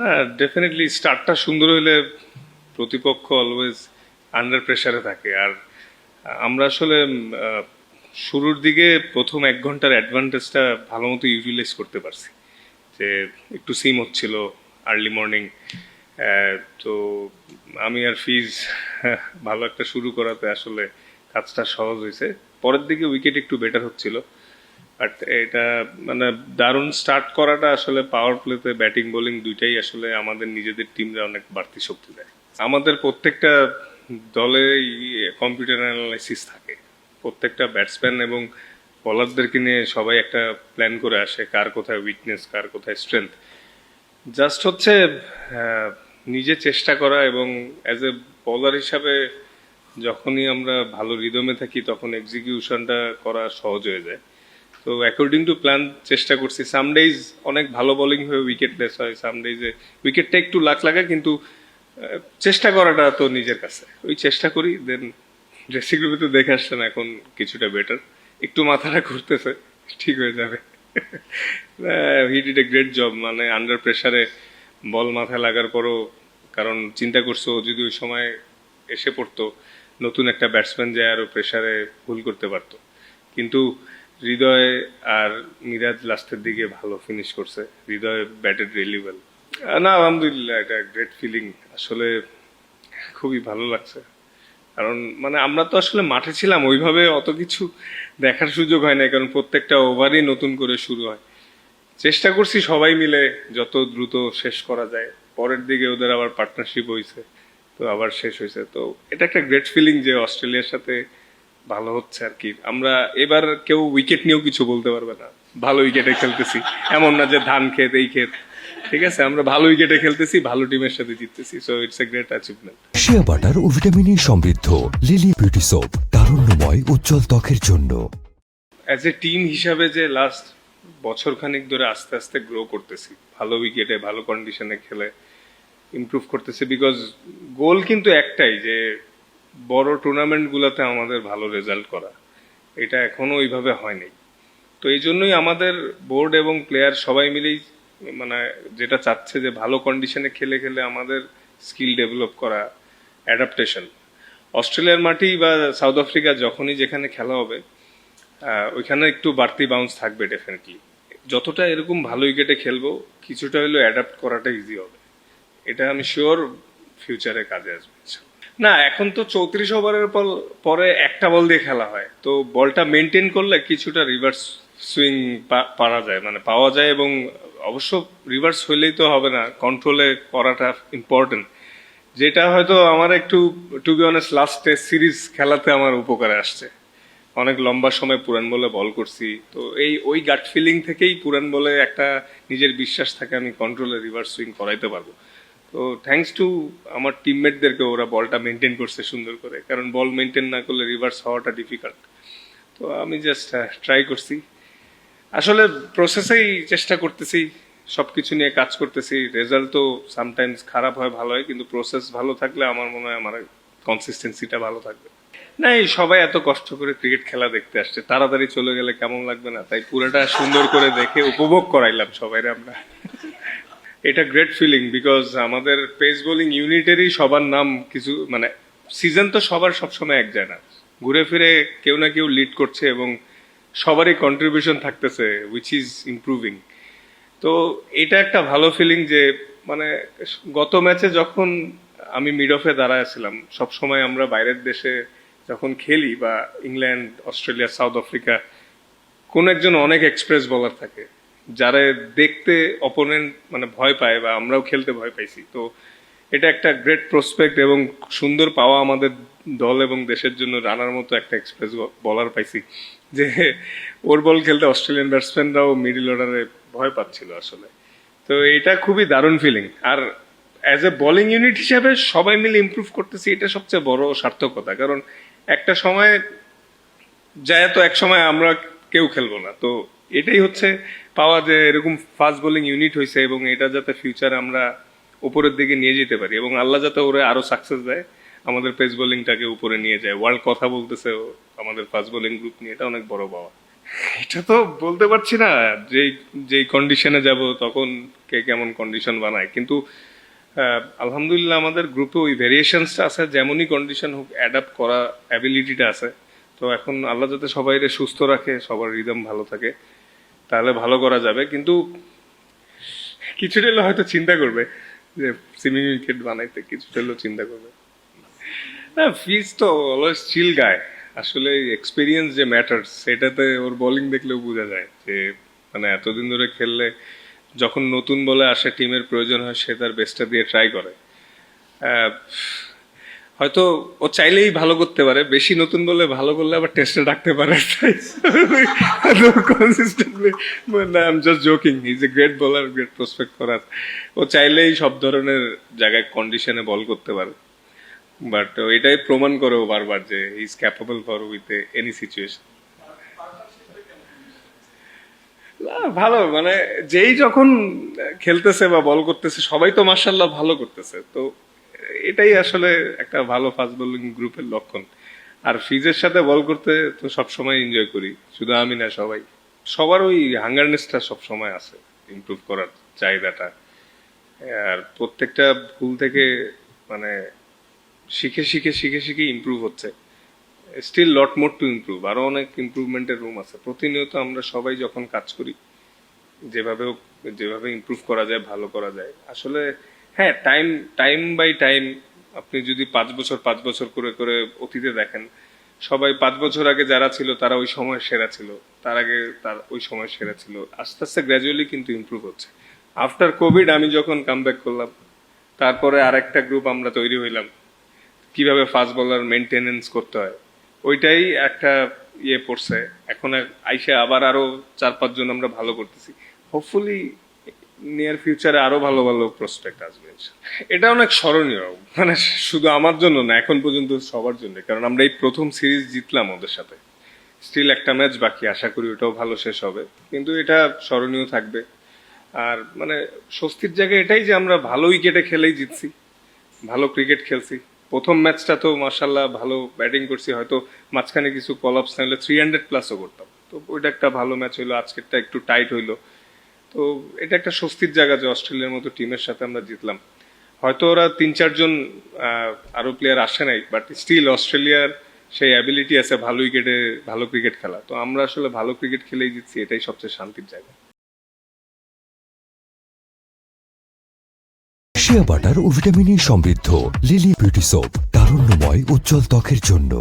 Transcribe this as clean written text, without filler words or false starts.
না, ডেফিনেটলি স্টার্টটা সুন্দর হইলে প্রতিপক্ষ অলওয়েজ আন্ডার প্রেসারে থাকে। আর আমরা আসলে শুরুর দিকে প্রথম 1 ঘন্টার অ্যাডভান্টেজটা ভালো মতো ইউটিলাইজ করতে পারছি। যে একটু সিম হচ্ছিল আর্লি মর্নিং, তো আমি আর ফিজ ভালো একটা শুরু করাতে আসলে কাজটা সহজ হয়েছে। পরের দিকে উইকেট একটু বেটার হচ্ছিল, বাট এটা মানে দারুণ স্টার্ট করাটা আসলে পাওয়ার প্লেতে ব্যাটিং বোলিং দুইটাই আসলে আমাদের নিজেদের টিমরা অনেক বাড়তি শক্তি দেয়। আমাদের প্রত্যেকটা দলে কম্পিউটার অ্যানালাইসিস থাকে, প্রত্যেকটা ব্যাটসম্যান এবং বলারদেরকে নিয়ে সবাই একটা প্ল্যান করে আসে, কার কোথায় উইকনেস, কার কোথায় স্ট্রেংথ। জাস্ট হচ্ছে নিজে চেষ্টা করা, এবং অ্যাজ এ বোলার হিসাবে যখনই আমরা ভালো রিদমে থাকি তখন এক্সিকিউশনটা করা সহজ হয়ে যায়। তো অ্যাকর্ডিং টু প্ল্যান চেষ্টা করছি। সাম ডেইজ অনেক ভালো বোলিং হয়ে উইকেটলেস হয়, সাম ডেইজে উইকেটটা একটু লাক লাগে, কিন্তু চেষ্টা করাটা তো নিজের কাছে, ওই চেষ্টা করি। দেন ড্রেসিং রুমে তো দেখে আসছেন এখন কিছুটা বেটার, একটু মাথাটা ঘুরতেছে, ঠিক হয়ে যাবে। He did a great job, মানে আন্ডার প্রেসারে বল মাথায় লাগার পরও, কারণ চিন্তা করছো যদি ওই সময় এসে পড়তো নতুন একটা ব্যাটসম্যান যায় আরও প্রেসারে ভুল করতে পারতো। কিন্তু হৃদয় আর মিরাজ লাস্টের দিকে ভালো ফিনিশ করছে। হৃদয় ব্যাটেড রিয়েলি ওয়েল। না, আলহামদুলিল্লাহ, এটা গ্রেট ফিলিং। আসলে খুবই ভালো লাগছে, কারণ মানে আমরা তো আসলে মাঠে ছিলাম, ওইভাবে অত কিছু দেখার সুযোগ হয় না, কারণ প্রত্যেকটা ওভারই নতুন করে শুরু হয়। চেষ্টা করছি সবাই মিলে যত দ্রুত শেষ করা যায়। পরের দিকে ওদের আবার পার্টনারশিপ হয়েছে, তো আবার শেষ হয়েছে। তো এটা একটা গ্রেট ফিলিং যে অস্ট্রেলিয়ার সাথে ভালো হচ্ছে আর কি। আমরা এবার কেউ উইকেট নিয়েও কিছু বলতে পারবে না, ভালো উইকেটে খেলতেছি। এমন না যে ধান ক্ষেত এই ক্ষেত, ঠিক আছে, আমরা ভালো উইকেটে খেলতেছি, ভালো টিমের সাথে জিততেছি। So it's a great achievement. Shea butter ও ভিটামিনে সমৃদ্ধ লিলি বিউটি সোপ, তারুণ্যময় উজ্জ্বল ত্বকের জন্য। অ্যাজ এ টিম হিসাবে যে লাস্ট বছর খানিক ধরে আস্তে আস্তে গ্রো করতেছি, ভালো উইকেটে ভালো কন্ডিশনে খেলে ইমপ্রুভ করতেছি। বিকজ গোল কিন্তু একটাই, যে বড় টুর্নামেন্টগুলোতে আমাদের ভালো রেজাল্ট করা। এটা এখনো ওইভাবে হয়নি। তো এই জন্যই আমাদের বোর্ড এবং প্লেয়ার সবাই মিলেই মানে যেটা চাচ্ছে যে ভালো কন্ডিশনে খেলে খেলে আমাদের স্কিল ডেভেলপ করা, অ্যাডাপ্টেশন। অস্ট্রেলিয়ার মাটি বা সাউথ আফ্রিকা যখনই যেখানে খেলা হবে, ওইখানে একটু বাড়তি বাউন্স থাকবে ডেফিনেটলি। যতটা এরকম ভালো উইকেটে খেলবো, কিছুটা হলেও অ্যাডাপ্ট করাটা ইজি হবে। এটা আমি শিওর ফিউচারে কাজে আসবে। না, এখন তো 34 ওভারের পরে একটা বল দিয়ে খেলা হয়, তো বলটা মেনটেন করলে কিছুটা রিভার্স সুইং পারা যায়, মানে পাওয়া যায়। এবং অবশ্য রিভার্স হইলেই তো হবে না, কন্ট্রোলে করাটা ইম্পর্টেন্ট, যেটা হয়তো আমার একটু to be honest last test series খেলাতে আমার উপকারে আসছে। অনেক লম্বা সময় পুরান বলে বল করছি, তো ওই গাট ফিলিং থেকেই পুরান বলে একটা নিজের বিশ্বাস থাকে আমি কন্ট্রোলে রিভার্স সুইং করাইতে পারবো। তো থ্যাঙ্কস টু আমার টিমমেটদেরকে, ওরা বলটা মেনটেন করছে সুন্দর করে, কারণ বল মেনটেন না করলে রিভার্স হওয়াটা ডিফিকাল্ট। তো আমি জাস্ট ট্রাই করছি, আসলে প্রসেসেই চেষ্টা করতেছি, সবকিছু নিয়ে কাজ করতেছি। রেজাল্ট তো সামটাইমস খারাপ হয়, ভালো হয়, কিন্তু প্রসেস ভালো থাকলে আমার মনে হয় আমার কনসিস্টেন্সিটা ভালো থাকবে। না, এই সবাই এত কষ্ট করে ক্রিকেট খেলা দেখতে আসছে, তাড়াতাড়ি চলে গেলে কেমন লাগবে না, তাই পুরোটা সুন্দর করে দেখে উপভোগ করাইলাম সবাই আমরা। এটা গ্রেট ফিলিং, বিকজ আমাদের পেস বোলিং ইউনিটেরই সবার নাম কিছু, মানে সিজন তো সবার সবসময় এক যায় না, ঘুরে ফিরে কেউ না কেউ লিড করছে এবং সবারই কন্ট্রিবিউশন থাকতেছে, উইচ ইজ ইমপ্রুভিং। তো এটা একটা ভালো ফিলিং যে মানে গত ম্যাচে যখন আমি মিড অফে দাঁড়াইছিলাম, সবসময় আমরা বাইরের দেশে যখন খেলি, বা ইংল্যান্ড, অস্ট্রেলিয়া, সাউথ আফ্রিকা, কোন একজন অনেক এক্সপ্রেস বলার থাকে, যারা দেখতে অপোনেন্ট মানে ভয় পায়, বা আমরাও খেলতে ভয় পাইছি। তো এটা একটা গ্রেট প্রসপেক্ট এবং সুন্দর পাওয়া আমাদের দল এবং দেশের জন্য, রানার মতো একটা এক্সপ্রেস বলার পাইছি, যে ওর বল খেলতে অস্ট্রেলিয়ান ব্যাটসম্যানরাও মিডল অর্ডারে ভয় পাচ্ছিল আসলে। তো এটা খুবই দারুণ ফিলিং। আর অ্যাজ এ বোলিং ইউনিট হিসাবে সবাই মিলে ইমপ্রুভ করতেছি, এটা সবচেয়ে বড় সার্থকতা। কারণ একটা সময় যায়, তো এক সময় আমরা কেউ খেলবো না। তো এটাই হচ্ছে পাওয়া, যে এরকম ফাস্ট বোলিং ইউনিট হয়েছে, এবং এটা যাতে ফিউচারে আমরা উপরের দিকে নিয়ে যেতে পারি, এবং আল্লাহ যাতে ওরা আরো সাকসেস দেয়, আমাদের পেস বোলিংটাকে উপরে নিয়ে যায়। ওয়ার্ল্ড কথা বলতেছে আমাদের ফাস্ট বোলিং গ্রুপ নিয়ে, এটা অনেক বড় পাওয়া। এটা তো বলতে পারছি না, যেই যেই কন্ডিশনে যাব তখন কে কেমন কন্ডিশন বানায়, কিন্তু আলহামদুলিল্লাহ আমাদের গ্রুপে ওই ভেরিয়েশনসটা আছে, যেমনই কন্ডিশন হোক অ্যাডাপ্ট করা অ্যাবিলিটিটা আছে। তো এখন আল্লাহ যাতে সবাইরে সুস্থ রাখে, সবার রিদম ভালো থাকে, তাহলে ভালো করা যাবে। কিন্তু কিছুটা হলেও হয়তো চিন্তা করবে যে সিমিং উইকেট বানাইতে, কিছুটা হলেও চিন্তা করবে। না, ফিজ তো অলওয়েজ চিল গায়। আসলে এক্সপিরিয়েন্স যে ম্যাটার, সেটাতে ওর বোলিং দেখলেও বোঝা যায় যে মানে এতদিন ধরে খেললে যখন নতুন বলে আসে টিমের প্রয়োজন হয়, সে তার বেস্টটা দিয়ে ট্রাই করে। আহ, হয়তো ও চাইলেই ভালো করতে পারে, বেশি নতুন বলে ভালো করলে আবার টেস্টে ডাকতে পারে। Consistently, I am just joking, he is a great bowler, great prospect করার। ও চাইলেই সব ধরনের জায়গায় কন্ডিশনে বল করতে পারে, বাট এটাই প্রমাণ করে ও বারবার যে he is capable for with any situation. ভালো, মানে যেই যখন খেলতেছে বা বল করতেছে সবাই তো মার্শাল্লাহ ভালো করতেছে। তো এটাই আসলে একটা ভালো ফাস্ট বোলিং গ্রুপের লক্ষণ। আর ফিজের সাথে বল করতে তো সবসময় এনজয় করি, শুধু আমি না, সবাই। সবার ওই হাঙ্গারনেসটা সবসময় আছে, ইমপ্রুভ করার চাহিদাটা। আর প্রত্যেকটা ভুল থেকে মানে শিখে শিখে শিখে শিখে ইমপ্রুভ হচ্ছে। Still lot more to improve, আরো অনেক ইমপ্রুভমেন্টের রুম আছে। প্রতিনিয়ত আমরা সবাই যখন কাজ করি, যেভাবে যেভাবে ইমপ্রুভ করা যায়, ভালো করা যায় আসলে। হ্যাঁ, টাইম টাইম বাই টাইম, আপনি যদি 5 বছর করে করে অতীতে দেখেন, সবাই 5 বছর আগে যারা ছিল তারা ওই সময় সেরা ছিল, তার আগে তার ওই সময় সেরা ছিল। আস্তে আস্তে গ্র্যাজুয়ালি কিন্তু ইমপ্রুভ হচ্ছে। আফটার কোভিড আমি যখন কামব্যাক করলাম, তারপরে আরেকটা গ্রুপ আমরা তৈরি হইলাম, কিভাবে ফাস্ট বলার মেনটেনেন্স করতে হয়, ওইটাই একটা ইয়ে পড়ছে। এখন আইসা আবার আরো 4-5 জন আমরা ভালো করতেছি। হোপফুলি নিয়ার ফিউচারে আরো ভালো ভালো প্রসপেক্ট আসবে। এটা অনেক স্মরণীয়, মানে শুধু আমার জন্য না, এখন পর্যন্ত সবার জন্য। কারণ আমরা এই প্রথম সিরিজ জিতলাম ওদের সাথে, স্টিল একটা ম্যাচ বাকি, আশা করি ওটাও ভালো শেষ হবে, কিন্তু এটা স্মরণীয় থাকবে। আর মানে স্বস্তির জায়গা এটাই যে আমরা ভালো উইকেটে খেলেই জিতছি, ভালো ক্রিকেট খেলছি। প্রথম ম্যাচটা তো মার্শাল্লাহ ভালো ব্যাটিং করছি, হয়তো মাঝখানে কিছু কলাপস না হলে 300+ করতাম। তো ওইটা একটা ভালো ম্যাচ হইলো, আজকেরটা একটু টাইট হইলো। তো এটা একটা স্বস্তির জায়গা যে অস্ট্রেলিয়ার মতো টিমের সাথে আমরা জিতলাম। হয়তো ওরা 3-4 জন আরো প্লেয়ার আসে নাই, বাট স্টিল অস্ট্রেলিয়ার সেই অ্যাবিলিটি আছে ভালো উইকেটে ভালো ক্রিকেট খেলা। তো আমরা আসলে ভালো ক্রিকেট খেলেই জিতছি, এটাই সবচেয়ে শান্তির জায়গা। শিয়া বাটার ও ভিটামিন ই সমৃদ্ধ লিলি বিউটি সোপ, তারুণ্যময় উজ্জ্বল ত্বকের জন্য।